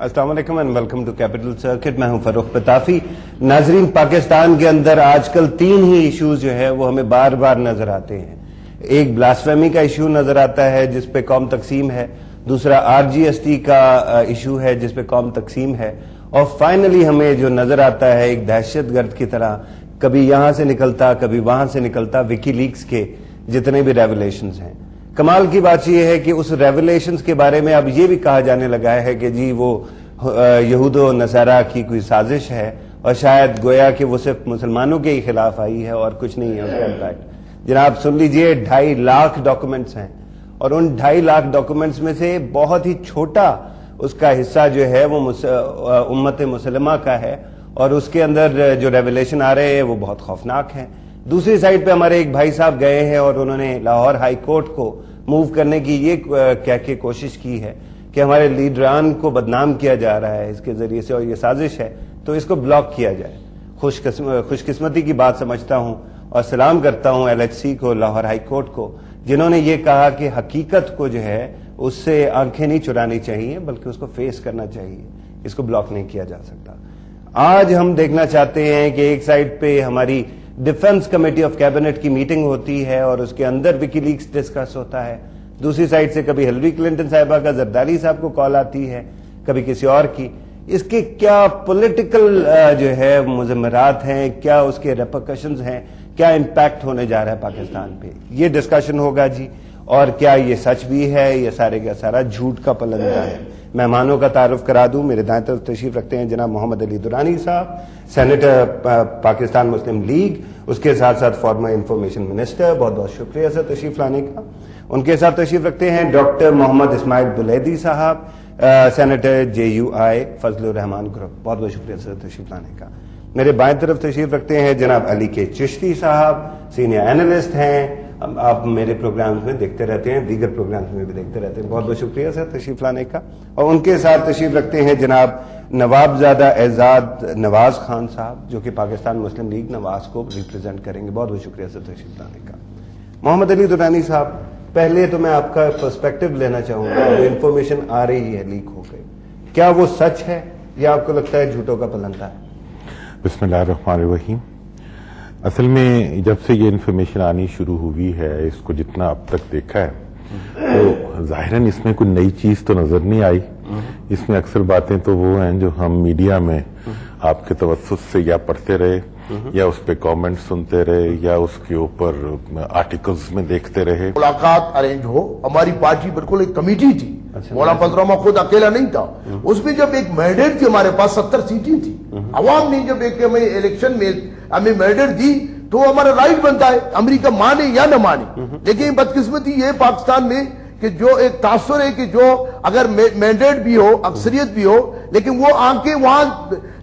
अस्सलाम वालेकुम and welcome to capital circuit. मैं हूं फरूख पताफी। नाजरीन, पाकिस्तान के अंदर आजकल 3 ही इश्यूज जो है वो हमें बार बार नजर आते हैं। एक ब्लास्फेमी का इशू नजर आता है जिस पे कौम तकसीम है, दूसरा RGST का इशू है जिस पे कौम तकसीम है, और फाइनली हमें जो नजर आता है एक दहशतगर्द की तरह कभी यहां से निकलता कभी वहां से निकलता विकीलीक्स के जितने भी रेवलेशंस हैं। कमाल की बात यह है कि उस रेवलेशंस के बारे में अब ये भी कहा जाने लगा है कि जी वो यहूद व नसारा की कोई साजिश है और शायद गोया कि वो सिर्फ मुसलमानों के ही खिलाफ आई है और कुछ नहीं है उसका इम्पैक्ट। जनाब सुन लीजिए, 2.5 लाख डॉक्यूमेंट्स हैं और उन 2.5 लाख डॉक्यूमेंट्स में से बहुत ही छोटा उसका हिस्सा जो है वो उम्मत मुसलमा का है और उसके अंदर जो रेवलेशन आ रहे हैं वो बहुत खौफनाक हैं। दूसरी साइड पे हमारे एक भाई साहब गए हैं और उन्होंने लाहौर हाई कोर्ट को मूव करने की ये कह के कोशिश की है कि हमारे लीडरान को बदनाम किया जा रहा है इसके जरिए से और ये साजिश है तो इसको ब्लॉक किया जाए। खुशकिस्मती की बात समझता हूं और सलाम करता हूं LHC को, लाहौर हाई कोर्ट को, जिन्होंने ये कहा कि हकीकत को जो है उससे आंखें नहीं चुरानी चाहिए बल्कि उसको फेस करना चाहिए, इसको ब्लॉक नहीं किया जा सकता। आज हम देखना चाहते हैं कि एक साइड पे हमारी डिफेंस कमेटी ऑफ कैबिनेट की मीटिंग होती है और उसके अंदर विकीलीक्स डिस्कस होता है, दूसरी साइड से कभी हिलरी क्लिंटन साहिबा का जरदारी साहब को कॉल आती है, कभी किसी और की। इसके क्या पॉलिटिकल जो है मुज़म्मरात हैं, क्या उसके रेपरकशंस हैं, क्या इम्पैक्ट होने जा रहा है पाकिस्तान पे, ये डिस्कशन होगा जी। और क्या ये सच भी है, ये सारे का सारा झूठ का पलंदा है। मेहमानों का तारुफ करा दूं, मेरे दाएं तरफ तशरीफ रखते हैं जनाब मोहम्मद अली दुरानी साहब, सेनेटर पाकिस्तान मुस्लिम लीग, उसके साथ साथ फॉर्मर इंफॉर्मेशन मिनिस्टर, बहुत बहुत शुक्रिया सर तशरीफ लाने का। उनके साथ तशरीफ रखते हैं डॉक्टर मोहम्मद इस्माइल बुलैदी साहब, senator JUI Fazlur Rahman group, बहुत बहुत शुक्रिया सर तशरीफ लाने का। मेरे बाएं तरफ तशरीफ रखते हैं जनाब अली के चिश्ती साहब, सीनियर एनालिस्ट हैं, आप मेरे प्रोग्राम्स में देखते रहते हैं, दीगर प्रोग्राम्स में भी देखते रहते हैं, बहुत बहुत शुक्रिया सर तशरीफ लाने का। और उनके साथ तशरीफ रखते हैं जनाब नवाबजादा एजाद नवाज खान साहब, जो कि पाकिस्तान मुस्लिम लीग नवाज को रिप्रेजेंट करेंगे, बहुत बहुत शुक्रिया सर तशरीफ लाने का। मोहम्मद अली दुरानी साहब, पहले तो मैं आपका पर्सपेक्टिव लेना चाहूंगा, जो इन्फॉर्मेशन आ रही है लीक हो गई, क्या वो सच है या आपको लगता है झूठों का पलंदा है? बिस्मिल्लाहिर्रहमानिर्रहीम। असल में जब से ये इन्फॉर्मेशन आनी शुरू हुई है, इसको जितना अब तक देखा है तो जाहिरन इसमें कोई नई चीज तो नजर नहीं आई। इसमें अक्सर बातें तो वो हैं जो हम मीडिया में आपके तवज्जुह से या पढ़ते रहे या उस पर कमेंट सुनते रहे या उसके ऊपर आर्टिकल्स में देखते रहे। मुलाकात अरेंज हो, हमारी पार्टी बिल्कुल एक कमेटी थी, मौलाना फजल खुद अकेला नहीं था, उसमें जब एक मैंडेट थी, हमारे पास 70 सीटें थी, अवाम ने जब एक हमें इलेक्शन में हमें मैंडेट दी तो हमारा राइट बनता है, अमेरिका माने या न माने। लेकिन बदकिस्मती ये पाकिस्तान में कि जो एक तासुर है कि जो अगर मैंडेट भी हो, अक्सरियत भी हो, लेकिन वो आके वहां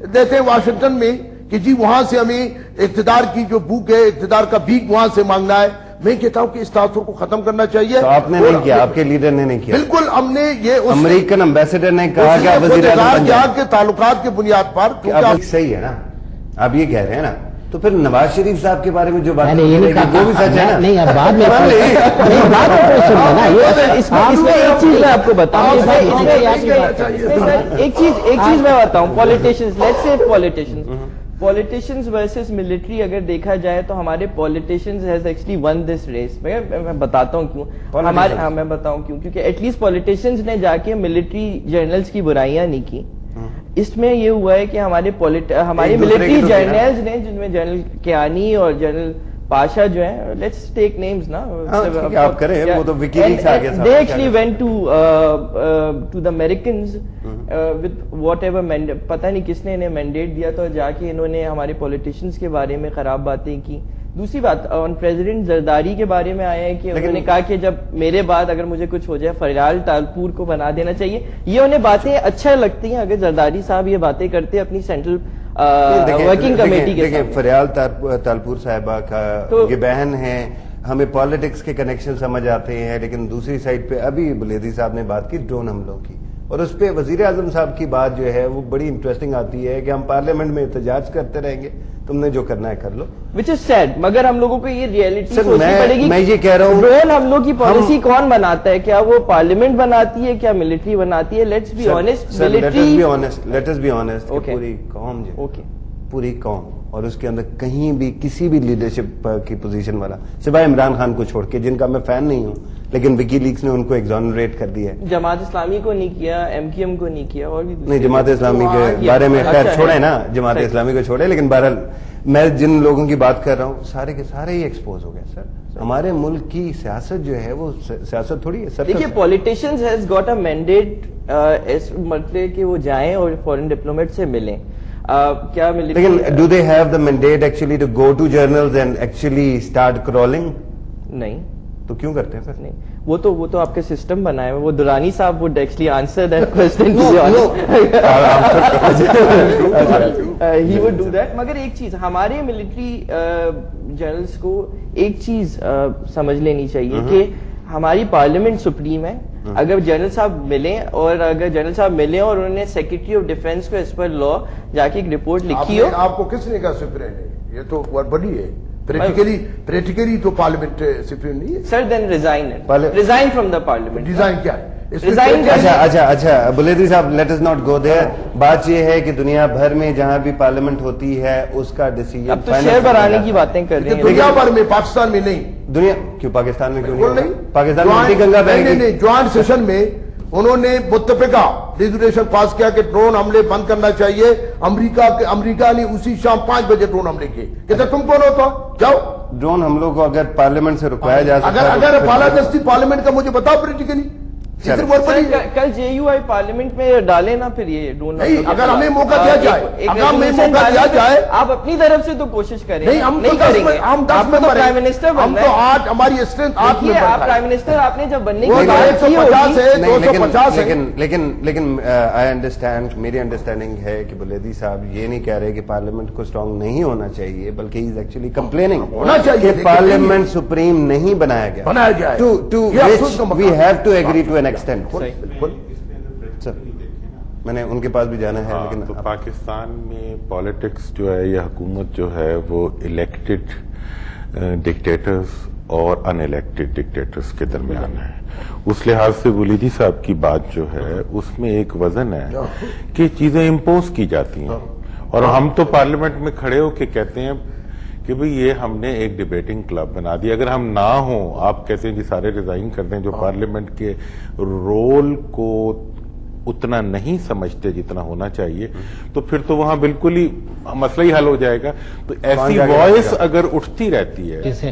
देते हैं वाशिंगटन में कि जी वहां से हमें इख्तिदार की जो भूख है, इख्तिदार का भीख वहां से मांगना है। मैं कहता हूं कि इस तासुर को खत्म करना चाहिए। तो आपने नहीं किया, आपके लीडर ने नहीं किया? बिल्कुल, हमने ये अमेरिकन एम्बेसडर ने कहा कि वज़ीर-ए-आज़म के ताल्लुकात के बुनियाद पर सही है ना, आप ये कह रहे हैं ना, तो फिर नवाज शरीफ साहब के बारे में जो बात वो भी सच है ना? नहीं, अब बाद में ना, ये इसमें एक चीज मैं आपको बताऊं, एक चीज मैं बताऊं, politicians, let's say politicians versus military अगर देखा जाए तो हमारे politicians has actually won this race. मैं बताता हूं क्यों, हमारे मैं बताऊं क्यों, क्योंकि एटलीस्ट पॉलिटिशियंस ने जाके मिलिट्री जनरल्स की बुराइयां नहीं की। इसमें ये हुआ है कि हमारे मिलिट्री जनरल्स ने, जिनमें जनरल कियानी और जनरल पाशा जो है, लेट्स टेक नेम्स ना, आप करें, वो तो विकीलीक्स आ गया, they actually went to the Americans with whatever mandate, पता नहीं किसने इन्हें मैंडेट दिया, तो जाके इन्होंने हमारे पॉलिटिशियंस के बारे में खराब बातें की। दूसरी बात, ऑन प्रेसिडेंट जरदारी के बारे में आया है कि उन्होंने कहा कि जब मेरे बाद अगर मुझे कुछ हो जाए फरियाल तालपुर को बना देना चाहिए। ये उन्हें बातें अच्छा लगती हैं अगर जरदारी साहब ये बातें करते अपनी सेंट्रल वर्किंग कमेटी के साथ। फरियाल तालपुर साहिबा का तो ये बहन है, हमें पॉलिटिक्स के कनेक्शन समझ आते हैं, लेकिन दूसरी साइड पे अभी बुलेदी साहब ने बात की ड्रोन हमलों की, اور اس پہ وزیر اعظم صاحب کی بات جو ہے وہ بڑی انٹرسٹنگ آتی ہے کہ ہم پارلیمنٹ میں احتجاج کرتے رہیں گے, تم نے جو کرنا ہے کر لو, وچ از سیڈ. مگر ہم لوگوں کو یہ ریئلٹی سر, سوچنی پڑے گی, میں یہ کہہ رہا ہوں رول ہم لوگ کی پالیسی کون بناتا ہے, کیا وہ پارلیمنٹ بناتی ہے, کیا ملٹری بناتی ہے؟ Let's be honest, let us be honest, پوری قوم جو پوری قوم اور اس کے اندر کہیں بھی کسی بھی لیڈرشپ کی پوزیشن والا سوائے عمران خان کو چھوڑ کے, جن کا میں فین نہیں ہوں, لیکن وکی لیکس نے ان کو ایگزونریٹ کر دیا ہے. جماعت اسلامی کو نہیں کیا, ایم کیو ایم کو نہیں کیا, اور بھی نہیں, جماعت اسلامی کے بارے میں خیر چھوڑے نا, جماعت اسلامی کو چھوڑے, لیکن بہرحال میں جن لوگوں کی بات کر رہا ہوں سارے کے سارے ہی ایکسپوز ہو گئے. سر ہمارے ملک کی سیاست جو ہے وہ سیاست تھوڑی ہے. دیکھیے politicians has got a mandate, اس مطلب کہ وہ جائیں اور فورن ڈپلومیٹ سے ملیں. کیا لیکن do they have the mandate actually to go to generals and actually start crawling? نہیں. تو کیوں کرتے ہیں سر؟ نہیں, وہ تو آپ کے سسٹم بنائے ہوئے. وہ درانی صاحب would actually answer that question. He would do that. مگر ایک چیز ہمارے ملٹری جنرلز کو ایک چیز سمجھ لینی چاہیے کہ ہماری پارلیمنٹ سپریم ہے. اگر جنرل صاحب ملیں اور انہوں نے سیکرٹری آف ڈیفینس کو اس پر لا جا کے ایک رپورٹ لکھی ہو. آپ کو کس نے کہا سپریم ہے؟ یہ تو بڑی ہے. پریکٹیکلی تو پارلیمنٹ سپریم نہیں ہے. Sir then resign from the parliament. Resign کیا ہے؟ اچھا بلیدی صاحب, let us not go there. بات یہ ہے کہ دنیا بھر میں جہاں بھی پارلیمنٹ ہوتی ہے اس کا ڈیسیژن اب تو شہر بنانے کی باتیں کر رہے ہیں. دنیا بھر میں, پاکستان میں نہیں. دنیا کیوں پاکستان میں کیوں نہیں؟ پاکستان میں گنگا بہے گی. جوائنٹ سیشن میں انہوں نے متفقہ ریزولوشن پاس کیا کہ ڈرون حملے بند کرنا چاہیے. امریکہ نے اسی شام 5 بجے ڈرون حملے کیے. کہتے تم کون ہوتا, جاؤ. ڈرون حملوں کو اگر پارلیمنٹ سے رکوایا جا سکتا, اگر بالادستی پارلیمنٹ کا مجھے بتاؤ پولیٹیکلی. کل جے یو آئی پارلیمنٹ میں ڈالے نا پھر یہ ڈرون. اگر ہمیں موقع دیا جائے, آپ اپنی طرف سے تو کوشش کریں. نہیں, ہم تو پرائم منسٹر ہم تو آج ہماری اسٹرینتھ آپ پرائم منسٹر آپ نے جب بننے کی 150 ہے 250 ہے. لیکن آئی انڈرسٹینڈ, میری انڈرسٹینڈنگ ہے کہ بلیدی صاحب یہ نہیں کہہ رہے کہ پارلیمنٹ کو اسٹرانگ نہیں ہونا چاہیے, بلکہ ہی از ایکچولی کمپلیننگ ہونا چاہیے کہ پارلیمنٹ سپریم نہیں بنایا گیا. We have to agree to an extent. Sir میں نے ان کے پاس بھی جانا ہے, لیکن تو پاکستان میں پالیٹکس جو ہے یا حکومت جو ہے وہ الیکٹڈ ڈکٹیٹرز اور ان الیکٹڈ ڈکٹیٹرز کے درمیان ہے. اس لحاظ سے ولیدی صاحب کی بات جو ہے اس میں ایک وزن ہے کہ چیزیں امپوز کی جاتی ہیں, اور ہم تو پارلیمنٹ میں کھڑے ہو کے کہتے ہیں کہ بھئی یہ ہم نے ایک ڈیبیٹنگ کلب بنا دیا. اگر ہم نہ ہوں, آپ کہتے ہیں جی سارے ریزائن کر دیں جو پارلیمنٹ کے رول کو اتنا نہیں سمجھتے جتنا ہونا چاہیے, تو پھر تو وہاں بالکل ہی مسئلہ ہی حل ہو جائے گا. تو ایسی وائس اگر اٹھتی رہتی ہے,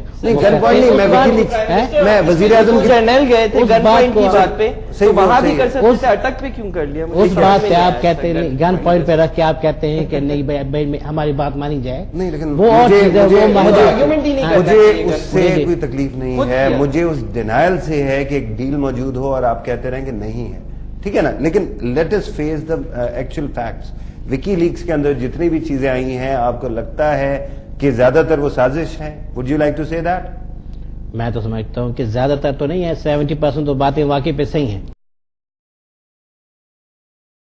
میں وزیر اعظم جنرل گئے تھے گن پوائنٹ کی بات پہ, وہاں بھی کر سکتے تھے, اٹک پہ کیوں کر لیا؟ اس بات پہ آپ کہتے ہیں گن پوائنٹ پہ رکھ کے آپ کہتے ہیں کہ نہیں ہماری بات مانی جائے. نہیں, لیکن وہ اور مجھے اس سے کوئی تکلیف نہیں ہے, مجھے اس ڈینائل سے ہے کہ ایک ڈیل موجود ہو اور آپ کہتے رہیں کہ نہیں ہے, ٹھیک ہے نا. لیکن let us face the actual facts. WikiLeaks کے اندر جتنی بھی چیزیں آئی ہیں, آپ کو لگتا ہے کہ زیادہ تر وہ سازش ہے؟ وڈ یو لائک ٹو سے دیٹ؟ میں تو سمجھتا ہوں کہ زیادہ تر تو نہیں ہے, 70% تو باتیں واقعی پہ صحیح ہیں.